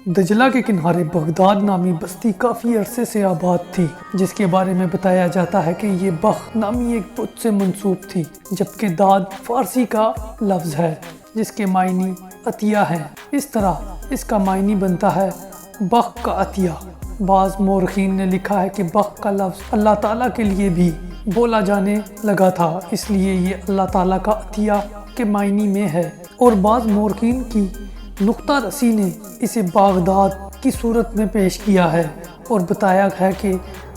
دجلہ کے کنارے بغداد نامی بستی کافی عرصے سے آباد تھی، جس کے بارے میں بتایا جاتا ہے کہ یہ بخ نامی ایک بت سے منسوب تھی، جبکہ داد فارسی کا لفظ ہے جس کے معنی عطیہ ہیں۔ اس طرح اس کا معنی بنتا ہے بخ کا عطیہ۔ بعض مورخین نے لکھا ہے کہ بخ کا لفظ اللہ تعالیٰ کے لیے بھی بولا جانے لگا تھا، اس لیے یہ اللہ تعالیٰ کا عطیہ کے معنی میں ہے، اور بعض مورخین کی نقطہ رسی نے اسے بغداد کی صورت میں پیش کیا ہے اور بتایا ہے کہ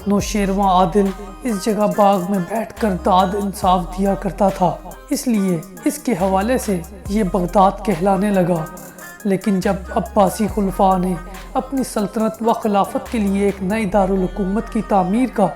نوشیروان عادل اس جگہ باغ میں بیٹھ کر داد انصاف دیا کرتا تھا، اس لیے اس کے حوالے سے یہ بغداد کہلانے لگا۔ لیکن جب عباسی خلفاء نے اپنی سلطنت و خلافت کے لیے ایک نئی دارالحکومت کی تعمیر کا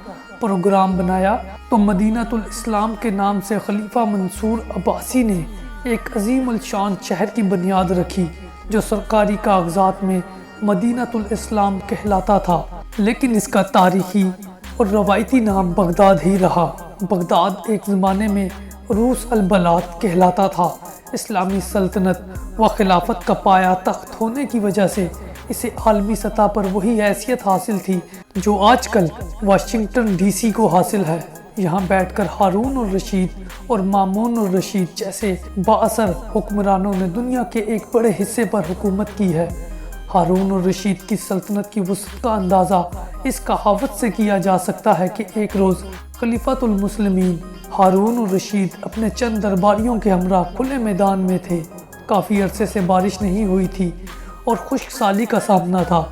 پروگرام بنایا تو مدینہ الاسلام کے نام سے خلیفہ منصور عباسی نے ایک عظیم الشان شہر کی بنیاد رکھی جو سرکاری کاغذات میں مدینہ الاسلام کہلاتا تھا، لیکن اس کا تاریخی اور روایتی نام بغداد ہی رہا۔ بغداد ایک زمانے میں عروس البلاد کہلاتا تھا۔ اسلامی سلطنت و خلافت کا پایہ تخت ہونے کی وجہ سے اسے عالمی سطح پر وہی حیثیت حاصل تھی جو آج کل واشنگٹن ڈی سی کو حاصل ہے۔ یہاں بیٹھ کر ہارون الرشید اور مامون الرشید جیسے بااثر حکمرانوں نے دنیا کے ایک بڑے حصے پر حکومت کی ہے۔ ہارون الرشید کی سلطنت کی وسعت کا اندازہ اس کہاوت سے کیا جا سکتا ہے کہ ایک روز خلیفۃ المسلمین ہارون الرشید اپنے چند درباریوں کے ہمراہ کھلے میدان میں تھے۔ کافی عرصے سے بارش نہیں ہوئی تھی اور خشک سالی کا سامنا تھا۔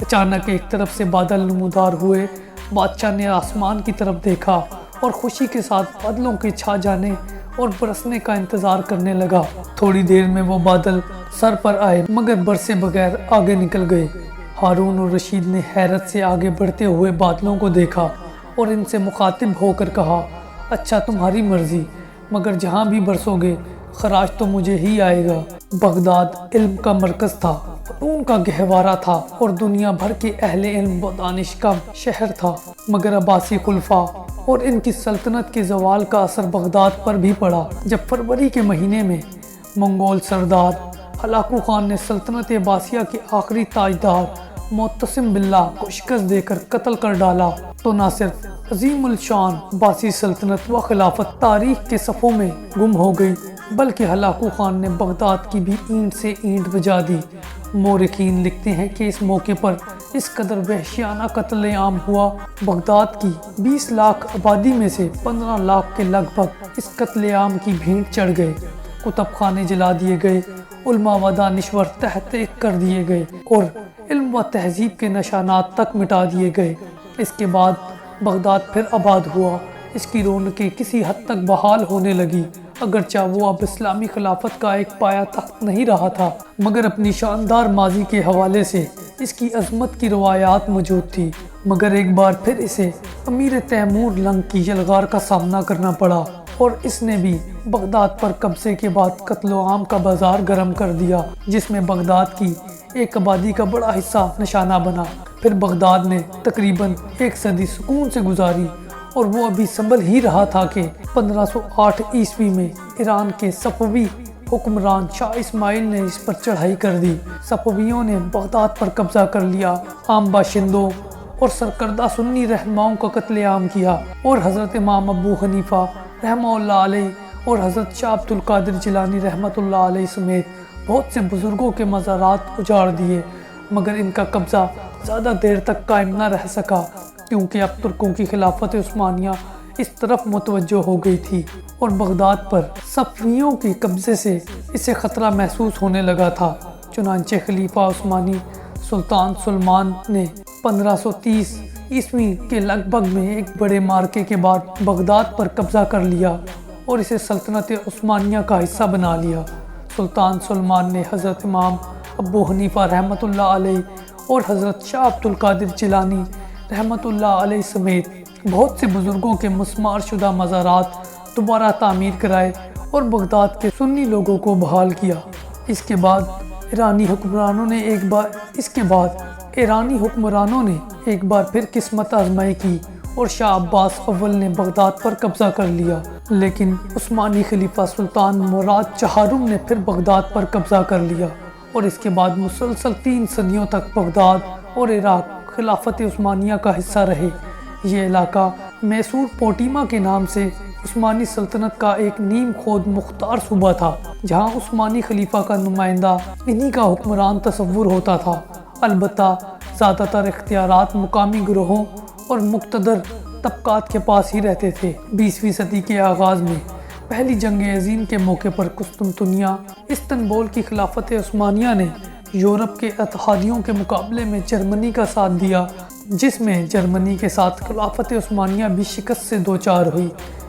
اچانک ایک طرف سے بادل نمودار ہوئے۔ بادشاہ نے آسمان کی طرف دیکھا اور خوشی کے ساتھ بادلوں کے چھا جانے اور برسنے کا انتظار کرنے لگا۔ تھوڑی دیر میں وہ بادل سر پر آئے مگر برسے بغیر آگے نکل گئے۔ ہارون الرشید نے حیرت سے آگے بڑھتے ہوئے بادلوں کو دیکھا اور ان سے مخاطب ہو کر کہا، اچھا تمہاری مرضی، مگر جہاں بھی برسو گے خراج تو مجھے ہی آئے گا۔ بغداد علم کا مرکز تھا، فنون کا گہوارہ تھا اور دنیا بھر کے اہل علم و دانش کا شہر تھا، مگر عباسی خلفاء اور ان کی سلطنت کے زوال کا اثر بغداد پر بھی پڑا۔ جب فروری کے مہینے میں منگول سردار ہلاکو خان نے سلطنت عباسیہ کے آخری تاجدار معتصم باللہ کو شکست دے کر قتل کر ڈالا تو نہ صرف عظیم الشان عباسی سلطنت و خلافت تاریخ کے صفوں میں گم ہو گئی بلکہ ہلاکو خان نے بغداد کی بھی اینٹ سے اینٹ بجا دی۔ مورخین لکھتے ہیں کہ اس موقع پر اس قدر وحشیانہ قتل عام ہوا، بغداد کی 20 لاکھ آبادی میں سے 15 لاکھ کے لگ بھگ اس قتل عام کی بھینٹ چڑھ گئے۔ کتب خانے جلا دیے گئے، علماء و دانشور تحت کر دیے گئے اور علم و تہذیب کے نشانات تک مٹا دیے گئے۔ اس کے بعد بغداد پھر آباد ہوا، اس کی رونقیں کسی حد تک بحال ہونے لگی، اگرچہ وہ اب اسلامی خلافت کا ایک پایہ تخت نہیں رہا تھا، مگر اپنی شاندار ماضی کے حوالے سے اس کی عظمت کی روایات موجود تھی۔ مگر ایک بار پھر اسے امیر تیمور لنگ کی یلغار کا سامنا کرنا پڑا اور اس نے بھی بغداد پر قبضے کے بعد قتل عام کا بازار گرم کر دیا، جس میں بغداد کی ایک آبادی کا بڑا حصہ نشانہ بنا۔ پھر بغداد نے تقریباً 1 صدی سکون سے گزاری اور وہ ابھی سنبھل ہی رہا تھا کہ 1508 عیسوی میں ایران کے صفوی حکمران شاہ اسماعیل نے اس پر چڑھائی کر دی۔ صفویوں نے بغداد پر قبضہ کر لیا، عام باشندوں اور سرکردہ سنی رہنماؤں کا قتل عام کیا اور حضرت امام ابو حنیفہ رحمہ اللہ علیہ اور حضرت شاہ عبد القادر جیلانی رحمۃ اللہ علیہ سمیت بہت سے بزرگوں کے مزارات اجاڑ دیے، مگر ان کا قبضہ زیادہ دیر تک قائم نہ رہ سکا کیونکہ اب ترکوں کی خلافت عثمانیہ اس طرف متوجہ ہو گئی تھی اور بغداد پر صفویوں کے قبضے سے اسے خطرہ محسوس ہونے لگا تھا۔ چنانچہ خلیفہ عثمانی سلطان سلمان نے 1530 عیسوی کے لگ بھگ میں ایک بڑے مارکے کے بعد بغداد پر قبضہ کر لیا اور اسے سلطنت عثمانیہ کا حصہ بنا لیا۔ سلطان سلمان نے حضرت امام ابو حنیفہ رحمۃ اللہ علیہ اور حضرت شاہ عبد القادر جیلانی رحمۃ اللہ علیہ سمیت بہت سے بزرگوں کے مسمار شدہ مزارات دوبارہ تعمیر کرائے اور بغداد کے سنی لوگوں کو بحال کیا۔ اس کے بعد ایرانی حکمرانوں نے ایک بار پھر قسمت آزمائی کی اور شاہ عباس اول نے بغداد پر قبضہ کر لیا، لیکن عثمانی خلیفہ سلطان مراد چہارم نے پھر بغداد پر قبضہ کر لیا اور اس کے بعد مسلسل 3 صدیوں تک بغداد اور عراق خلافت عثمانیہ کا حصہ رہے۔ یہ علاقہ میسور پوٹیما کے نام سے عثمانی سلطنت کا ایک نیم خود مختار صوبہ تھا، جہاں عثمانی خلیفہ کا نمائندہ انہی کا حکمران تصور ہوتا تھا۔ البتہ زیادہ تر اختیارات مقامی گروہوں اور مقتدر طبقات کے پاس ہی رہتے تھے۔ 20ویں صدی کے آغاز میں پہلی جنگ عظیم کے موقع پر قسطنطنیہ استنبول کی خلافت عثمانیہ نے یورپ کے اتحادیوں کے مقابلے میں جرمنی کا ساتھ دیا، جس میں جرمنی کے ساتھ خلافت عثمانیہ بھی شکست سے دوچار ہوئی۔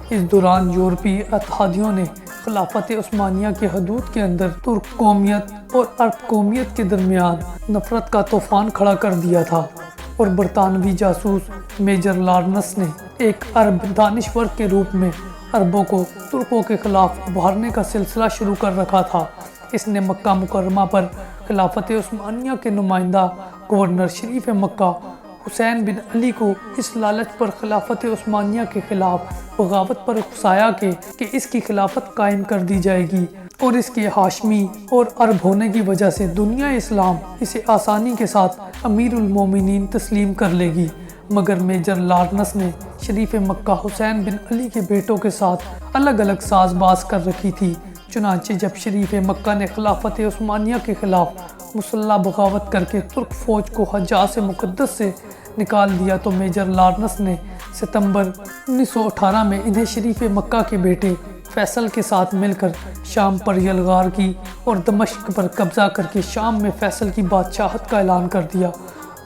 اس دوران یورپی اتحادیوں نے خلافت عثمانیہ کے حدود کے اندر ترک قومیت اور عرب قومیت کے درمیان نفرت کا طوفان کھڑا کر دیا تھا، اور برطانوی جاسوس میجر لارنس نے ایک عرب دانشور کے روپ میں عربوں کو ترکوں کے خلاف ابھارنے کا سلسلہ شروع کر رکھا تھا۔ اس نے مکہ مکرمہ پر خلافت عثمانیہ کے نمائندہ گورنر شریف مکہ حسین بن علی کو اس لالچ پر خلافت عثمانیہ کے خلاف بغاوت پر اکسایا کہ اس کی خلافت قائم کر دی جائے گی، اور اس کے ہاشمی اور عرب ہونے کی وجہ سے دنیا اسلام اسے آسانی کے ساتھ امیر المومنین تسلیم کر لے گی۔ مگر میجر لارنس نے شریف مکہ حسین بن علی کے بیٹوں کے ساتھ الگ الگ ساز باز کر رکھی تھی۔ چنانچہ جب شریف مکہ نے خلافت عثمانیہ کے خلاف مسلح بغاوت کر کے ترک فوج کو حجاز مقدس سے نکال دیا، تو میجر لارنس نے ستمبر 1918 میں انہیں شریف مکہ کے بیٹے فیصل کے ساتھ مل کر شام پر یلغار کی اور دمشق پر قبضہ کر کے شام میں فیصل کی بادشاہت کا اعلان کر دیا۔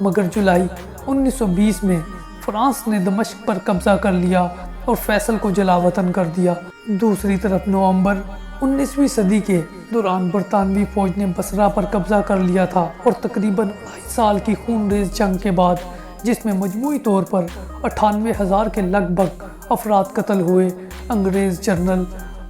مگر جولائی 1920 میں فرانس نے دمشق پر قبضہ کر لیا اور فیصل کو جلا وطن کر دیا۔ دوسری طرف نومبر 19ویں صدی کے دوران برطانوی فوج نے بصرہ پر قبضہ کر لیا تھا، اور تقریباً 2.5 سال کی خون ریز جنگ کے بعد، جس میں مجموعی طور پر 98,000 کے لگ بھگ افراد قتل ہوئے، انگریز جنرل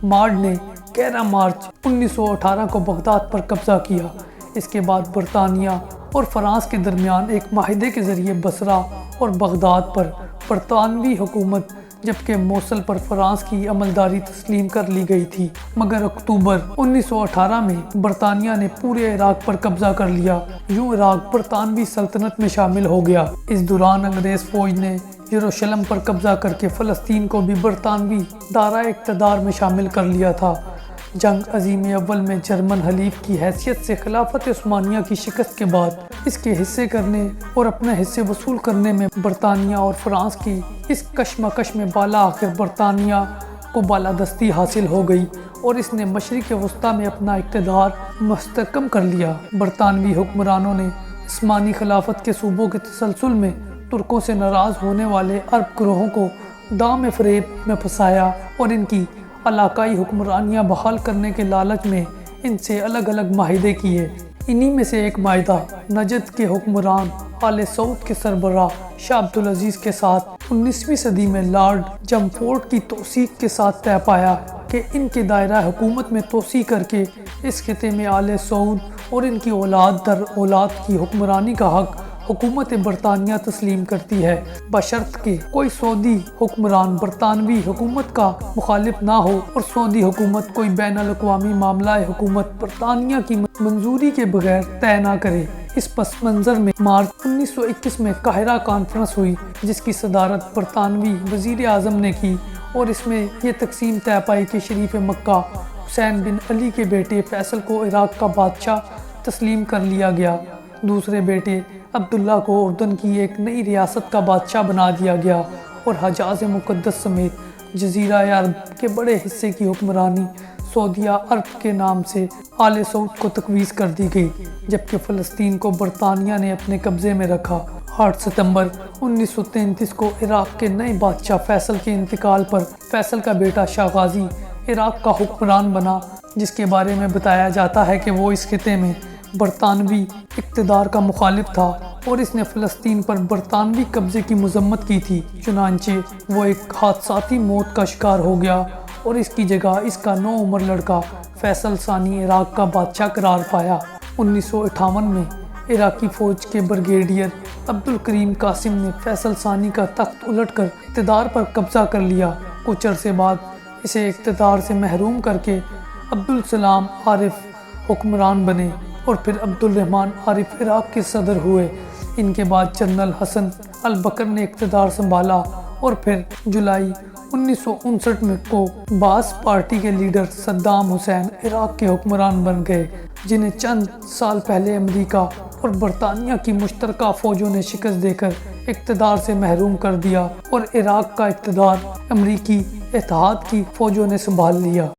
مارڈ نے 11 مارچ 1918 کو بغداد پر قبضہ کیا۔ اس کے بعد برطانیہ اور فرانس کے درمیان ایک معاہدے کے ذریعے بصرہ اور بغداد پر برطانوی حکومت، جبکہ موصل پر فرانس کی عملداری تسلیم کر لی گئی تھی۔ مگر اکتوبر 1918 میں برطانیہ نے پورے عراق پر قبضہ کر لیا، یوں عراق برطانوی سلطنت میں شامل ہو گیا۔ اس دوران انگریز فوج نے یروشلم پر قبضہ کر کے فلسطین کو بھی برطانوی دائرہ اقتدار میں شامل کر لیا تھا۔ جنگ عظیم اول میں جرمن حلیف کی حیثیت سے خلافت عثمانیہ کی شکست کے بعد اس کے حصے کرنے اور اپنے حصے وصول کرنے میں برطانیہ اور فرانس کی اس کشمکش میں بالآخر برطانیہ کو بالادستی حاصل ہو گئی، اور اس نے مشرق وسطیٰ میں اپنا اقتدار مستحکم کر لیا۔ برطانوی حکمرانوں نے عثمانی خلافت کے صوبوں کے تسلسل میں ترکوں سے ناراض ہونے والے عرب گروہوں کو دام فریب میں پھنسایا، اور ان کی علاقائی حکمرانیاں بحال کرنے کے لالچ میں ان سے الگ الگ معاہدے کیے۔ انہی میں سے ایک معاہدہ نجد کے حکمران آل سعود کے سربراہ شاہ عبدالعزیز کے ساتھ 19ویں صدی میں لارڈ جمفورڈ کی توثیق کے ساتھ طے پایا کہ ان کے دائرہ حکومت میں توسیع کر کے اس خطے میں آل سعود اور ان کی اولاد در اولاد کی حکمرانی کا حق حکومت برطانیہ تسلیم کرتی ہے، بشرط کہ کوئی سعودی حکمران برطانوی حکومت کا مخالف نہ ہو، اور سعودی حکومت کوئی بین الاقوامی معاملہ حکومت برطانیہ کی منظوری کے بغیر طے نہ کرے۔ اس پس منظر میں مارچ 1921 میں قاہرہ کانفرنس ہوئی، جس کی صدارت برطانوی وزیر اعظم نے کی، اور اس میں یہ تقسیم طے پائی کہ شریف مکہ حسین بن علی کے بیٹے فیصل کو عراق کا بادشاہ تسلیم کر لیا گیا، دوسرے بیٹے عبداللہ کو اردن کی ایک نئی ریاست کا بادشاہ بنا دیا گیا، اور حجاز مقدس سمیت جزیرہ عرب کے بڑے حصے کی حکمرانی سعودیہ عرب کے نام سے آل سعود کو تقویض کر دی گئی، جبکہ فلسطین کو برطانیہ نے اپنے قبضے میں رکھا۔ 8 ستمبر 1933 کو عراق کے نئے بادشاہ فیصل کے انتقال پر فیصل کا بیٹا شاہ غازی عراق کا حکمران بنا، جس کے بارے میں بتایا جاتا ہے کہ وہ اس خطے میں برطانوی اقتدار کا مخالف تھا، اور اس نے فلسطین پر برطانوی قبضے کی مذمت کی تھی۔ چنانچہ وہ ایک حادثاتی موت کا شکار ہو گیا، اور اس کی جگہ اس کا 9 عمر لڑکا فیصل ثانی عراق کا بادشاہ قرار پایا۔ 1958 میں عراقی فوج کے بریگیڈیئر عبدالکریم قاسم نے فیصل ثانی کا تخت الٹ کر اقتدار پر قبضہ کر لیا۔ کچھ عرصے بعد اسے اقتدار سے محروم کر کے عبدالسلام عارف حکمران بنے۔ اور پھر عبد الرحمن عارف عراق کے صدر ہوئے۔ ان کے بعد جنرل حسن البکر نے اقتدار سنبھالا اور پھر جولائی 1959 میں کو باعث پارٹی کے لیڈر صدام حسین عراق کے حکمران بن گئے، جنہیں چند سال پہلے امریکہ اور برطانیہ کی مشترکہ فوجوں نے شکست دے کر اقتدار سے محروم کر دیا اور عراق کا اقتدار امریکی اتحاد کی فوجوں نے سنبھال لیا۔